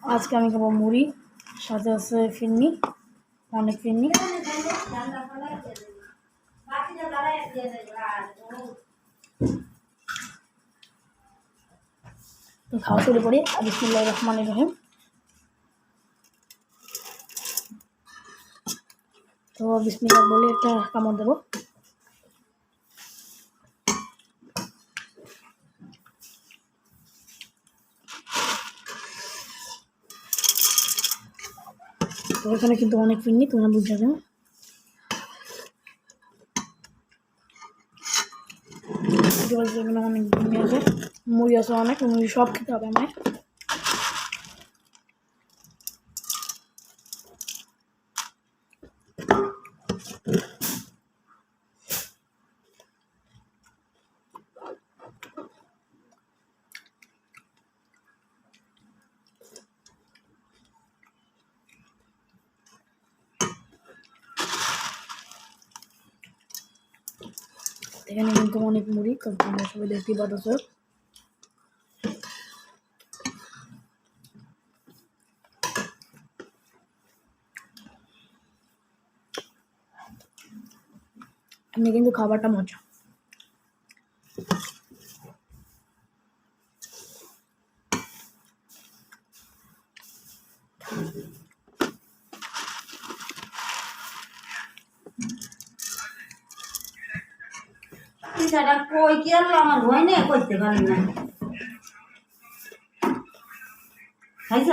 আজকে আমি খাবো মুড়ি, সাথে আছে ফিরনি, অনেক ফিরনি। তো খাওয়া শুরু করি। বিসমিল্লাহির রহমানির রহিম। তো বিসমিল্লাহ বলে একটা কামড় দেবো। তো এখানে কিন্তু অনেক ফিরনি, তোমরা বুঝতে পারবে। অনেক ফিরনি আছে, মুড়ি আছে অনেক, মুড়ি সব খেতে হবে আমায়। এখানে কিন্তু অনেক মুড়ি, তোমরা সবাই দেখতেই পাচ্ছ। এমনি কিন্তু খাবারটা মজা। সেটা কই কি আর আমার ভয় নেই, করতে পারি না। খাইছ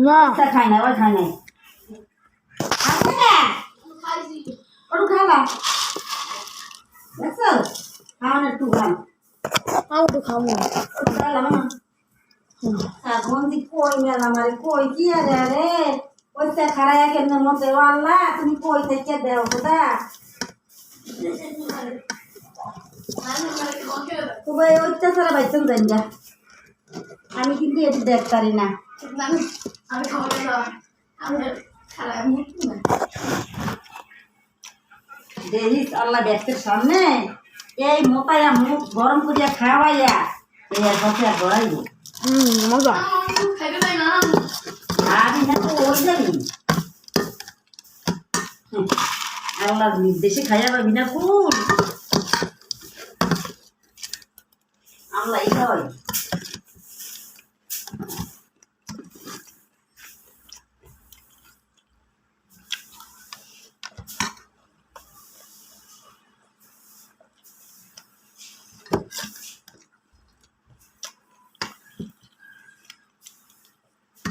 না খাই না, ওই খাই নাই। ওটু খালা দেখছ, খাওয়ান একটু খান। আমি তো খাবো না। মন্দির কই মেলা মারে কই কি আরে রে, ওইটা খাড়াইয়া কেন মতে আল্লাহ তুমি কই থেকে দেও কোথা তুমি ওইটা সারা বাইচন দেন যা। আমি কিন্তু এটি দেখতারি না। দেখিস আল্লাহ ব্যক্তির সামনে এই মোটাইয়া মুখ গরম করিয়া খাওয়াইয়া এই আর কাছে আর গড়াইব। মজা। আমি না তো ওই যাবি আল্লাহ নির্দেশে খাইয়া পাবি না ফুল আল্লাহ এই খাওয়াই।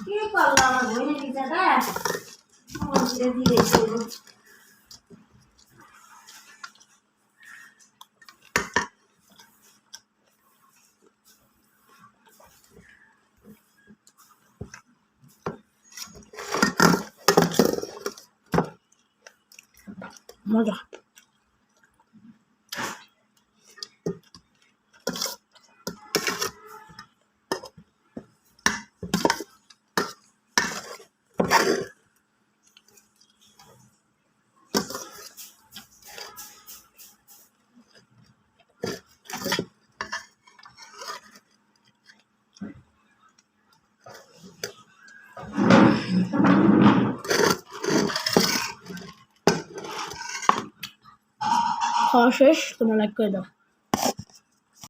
কি করলো আমার বইনের পিঠাটা আমার ধীরে ধীরে চলবে। মজা। খাওয়া শেষ, তোমরা লাইক করে দাও।